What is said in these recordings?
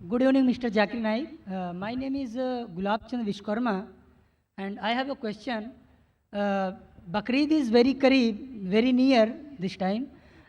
Good evening, Mr. Zakir Naik. My name is Gulab Chand Vishkarma, and I have a question. Bakrid is very Kareeb, very near this time,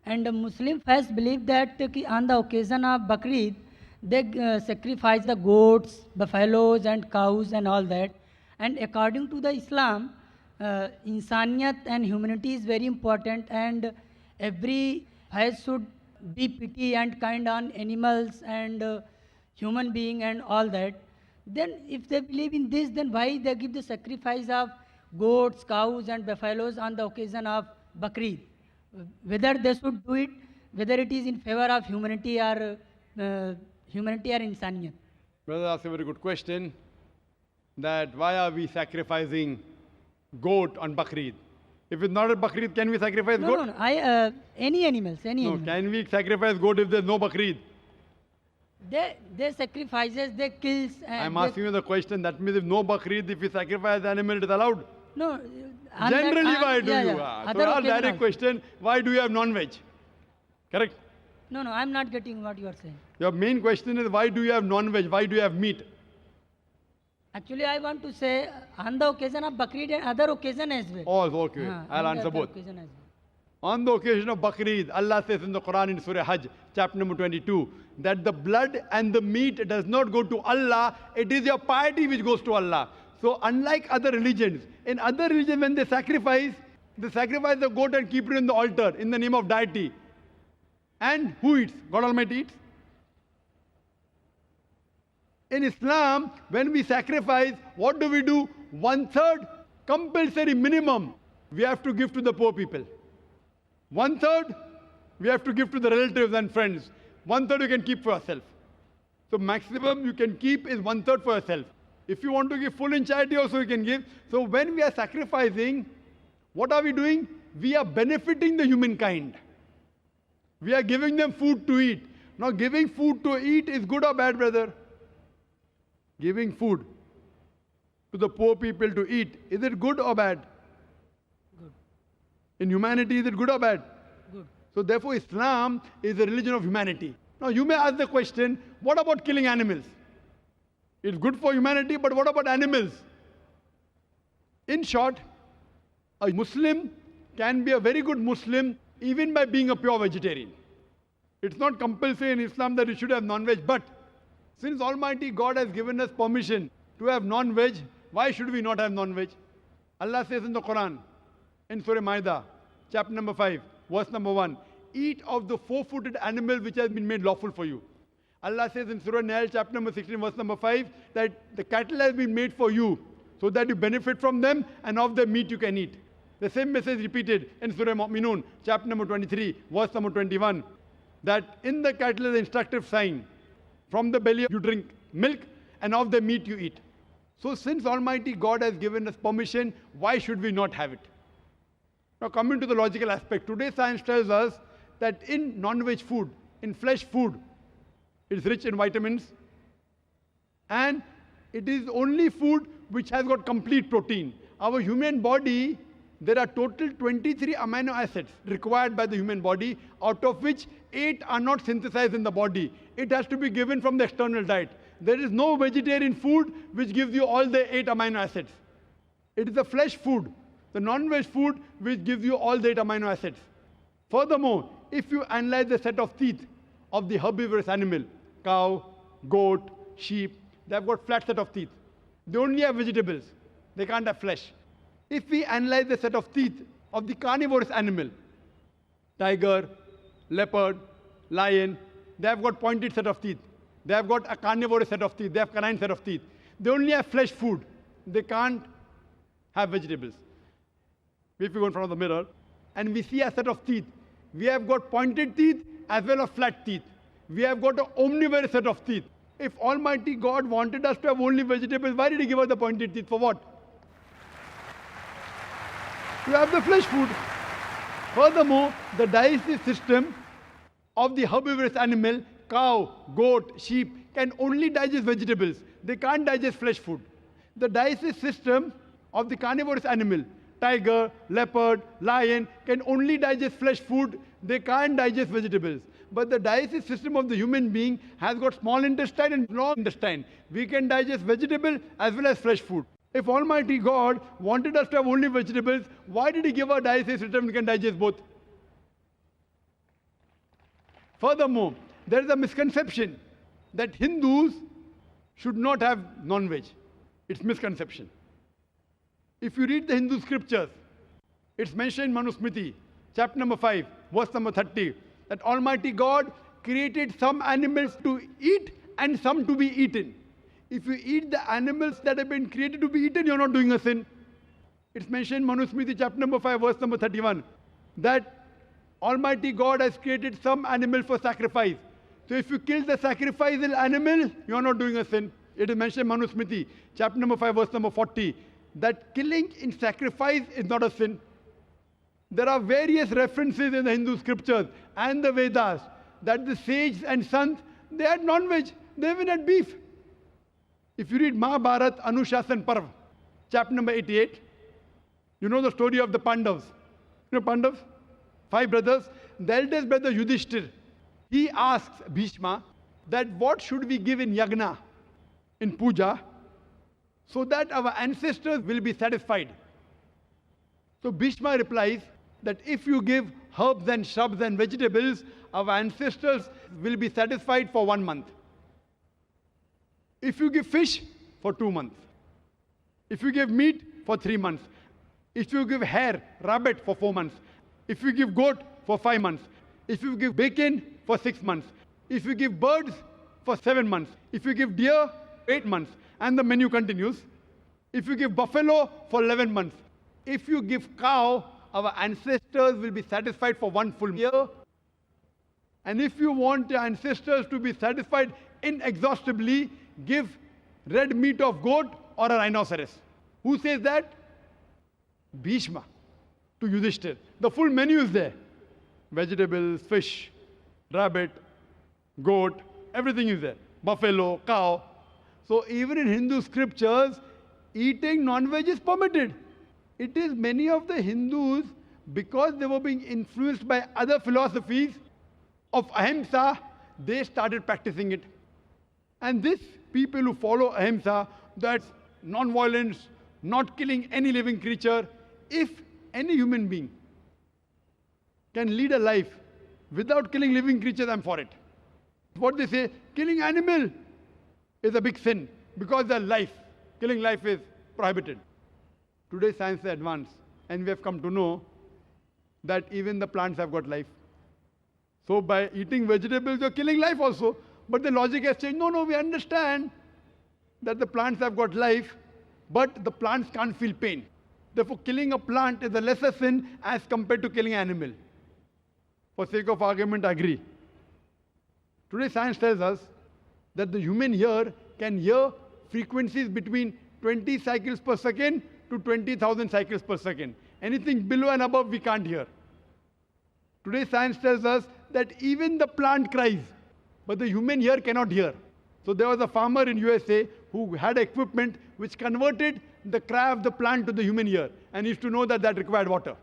and the Muslim faith believe that on the occasion of Bakrid, they sacrifice the goats, buffaloes, and cows, and all that. And according to the Islam, insaniyat and humanity is very important, and every faith should be pity and kind on animals and human being and all that. Then if they believe in this, then why they give the sacrifice of goats, cows and buffaloes on the occasion of Bakrid? Whether they should do it, whether it is in favor of humanity or insaniyat. Brother asked a very good question, that why are we sacrificing goat on Bakrid? If it's not a Bakrid, can we sacrifice No, goat? no, no. Any animals, any No, animals. can we sacrifice goat if there's no Bakrid? They sacrifices, they kills. I'm asking you the question, that means if no Bakrid, if we sacrifice the animal, it is allowed? No. Generally, why do you? Other So our occasion direct also. question, why do you have non-veg? Correct? No, no, I'm not getting what you are saying. Your main question is, why do you have non-veg? Why do you have meat? Actually, I want to say on the occasion of Bakrid and other occasion as well. Oh, okay. हाँ, I'll on the answer other both. occasion as well. On the occasion of Bakrid, Allah says in the Quran in Surah Hajj, chapter number 22, that the blood and the meat does not go to Allah, it is your piety which goes to Allah. So unlike other religions, in other religions when they sacrifice the goat and keep it in the altar in the name of deity. And who eats? God Almighty eats. In Islam, when we sacrifice, what do we do? 1/3 compulsory minimum we have to give to the poor people. 1/3 we have to give to the relatives and friends. 1/3 you can keep for yourself. So maximum you can keep is 1/3 for yourself. If you want to give full in charity also you can give. So when we are sacrificing, what are we doing? We are benefiting the humankind. We are giving them food to eat. Now giving food to eat is good or bad, brother? Giving food to the poor people to eat, is it good or bad? Good. In humanity, is it good or bad? Good. So therefore, Islam is a religion of humanity. Now you may ask the question, what about killing animals? It's good for humanity, but what about animals? In short, a Muslim can be a very good Muslim even by being a pure vegetarian. It's not compulsory in Islam that you should have non-veg, but since Almighty God has given us permission to have non-veg, why should we not have non-veg? Allah says in the Quran, in Surah Ma'idah, chapter number 5, verse number 1, eat of the four-footed animal which has been made lawful for you. Allah says in Surah Nahl, chapter number 16, verse number 5, that the cattle has been made for you, so that you benefit from them, and of the meat you can eat. The same message repeated in Surah Mu'minun, chapter number 23, verse number 21, that in the cattle is an instructive sign. From the belly you drink milk, and of the meat you eat. So since Almighty God has given us permission, why should we not have it? Now coming to the logical aspect, today science tells us that in non-veg food, in flesh food, it is rich in vitamins, and it is only food which has got complete protein. Our human body, there are total 23 amino acids required by the human body, out of which 8 are not synthesized in the body. It has to be given from the external diet. There is no vegetarian food which gives you all the 8 amino acids. It is the flesh food, the non-veg food, which gives you all the 8 amino acids. Furthermore, if you analyze the set of teeth of the herbivorous animal, cow, goat, sheep, they have got flat set of teeth. They only have vegetables. They can't have flesh. If we analyze the set of teeth of the carnivorous animal, tiger, leopard, lion, they have got pointed set of teeth. They have got a carnivorous set of teeth. They have canine set of teeth. They only have flesh food. They can't have vegetables. If we go in front of the mirror and we see a set of teeth, we have got pointed teeth as well as flat teeth. We have got an omnivorous set of teeth. If Almighty God wanted us to have only vegetables, why did He give us the pointed teeth? For what? To have the flesh food. Furthermore, the digestive system of the herbivorous animal, cow, goat, sheep, can only digest vegetables. They can't digest flesh food. The digestive system of the carnivorous animal, tiger, leopard, lion, can only digest flesh food. They can't digest vegetables. But the digestive system of the human being has got small intestine and long intestine. We can digest vegetable as well as fresh food. If Almighty God wanted us to have only vegetables, why did He give our digestive system we can digest both? Furthermore, there is a misconception that Hindus should not have non-veg. It's misconception. If you read the Hindu scriptures, it's mentioned in Manusmriti, chapter number 5, verse number 30, that Almighty God created some animals to eat and some to be eaten. If you eat the animals that have been created to be eaten, you're not doing a sin. It's mentioned in Manusmriti, chapter number 5, verse number 31, that Almighty God has created some animal for sacrifice. So if you kill the sacrificial animal, you're not doing a sin. It is mentioned in Manusmriti, chapter number 5, verse number 40, that killing in sacrifice is not a sin. There are various references in the Hindu scriptures and the Vedas that the sages and sons, they had non-veg, they even had beef. If you read Mahabharata Anushasan Parv, chapter number 88, you know the story of the Pandavas. You know Pandavas? 5 brothers. The eldest brother Yudhishthir, he asks Bhishma that what should we give in yagna, in puja, so that our ancestors will be satisfied. So Bhishma replies that if you give herbs and shrubs and vegetables, our ancestors will be satisfied for 1 month. If you give fish, for 2 months. If you give meat, for 3 months. If you give hare, rabbit, for 4 months. If you give goat, for 5 months. If you give bacon, for 6 months. If you give birds, for 7 months. If you give deer, 8 months. And the menu continues. If you give buffalo, for 11 months. If you give cow, our ancestors will be satisfied for 1 full year. And if you want your ancestors to be satisfied inexhaustibly, give red meat of goat or a rhinoceros. Who says that? Bhishma to Yudhishthir. The full menu is there. Vegetables, fish, rabbit, goat, everything is there. Buffalo, cow. So even in Hindu scriptures, eating non-veg is permitted. It is many of the Hindus, because they were being influenced by other philosophies of ahimsa, they started practicing it. And these people who follow ahimsa, that's non-violence, not killing any living creature, if any human being can lead a life without killing living creatures, I'm for it. What they say, killing animal is a big sin because they're life. Killing life is prohibited. Today science is advanced and we have come to know that even the plants have got life. So by eating vegetables, you're killing life also. But the logic has changed. No, we understand that the plants have got life, but the plants can't feel pain. Therefore, killing a plant is a lesser sin as compared to killing an animal. For sake of argument, I agree. Today science tells us that the human ear can hear frequencies between 20 cycles per second to 20,000 cycles per second. Anything below and above we can't hear. Today science tells us that even the plant cries, but the human ear cannot hear. So there was a farmer in USA who had equipment which converted the cry of the plant to the human ear, and used to know that that required water.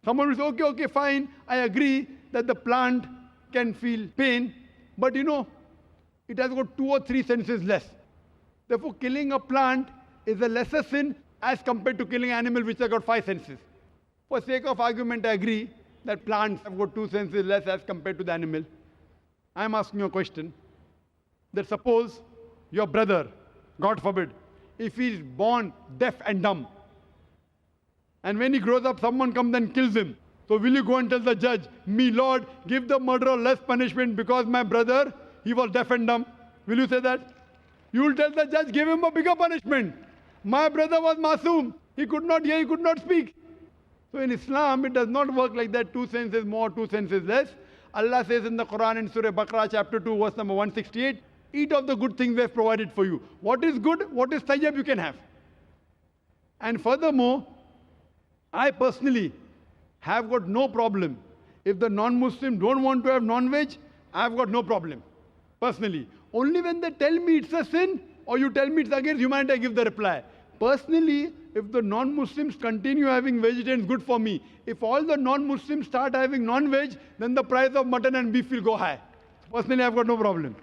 Someone will say, okay, fine, I agree that the plant can feel pain, but you know, it has got 2 or 3 senses less. Therefore, killing a plant is a lesser sin as compared to killing an animal which has got 5 senses. For sake of argument, I agree that plants have got 2 senses less as compared to the animal. I am asking you a question. That suppose your brother, God forbid, if he is born deaf and dumb, and when he grows up, someone comes and kills him. So will you go and tell the judge, me Lord, give the murderer less punishment because my brother, he was deaf and dumb? Will you say that? You will tell the judge, give him a bigger punishment. My brother was masoom. He could not hear, he could not speak. So in Islam, it does not work like that. 2 senses more, 2 senses less. Allah says in the Quran in Surah Baqarah chapter 2 verse number 168, eat of the good things we have provided for you. What is good, what is tayyib you can have. And furthermore, I personally have got no problem. If the non-Muslim don't want to have non-veg, I've got no problem. Personally. Only when they tell me it's a sin or you tell me it's against humanity, I give the reply. Personally, if the non-Muslims continue having vegetarians, good for me. If all the non-Muslims start having non-veg, then the price of mutton and beef will go high. Personally, I've got no problem.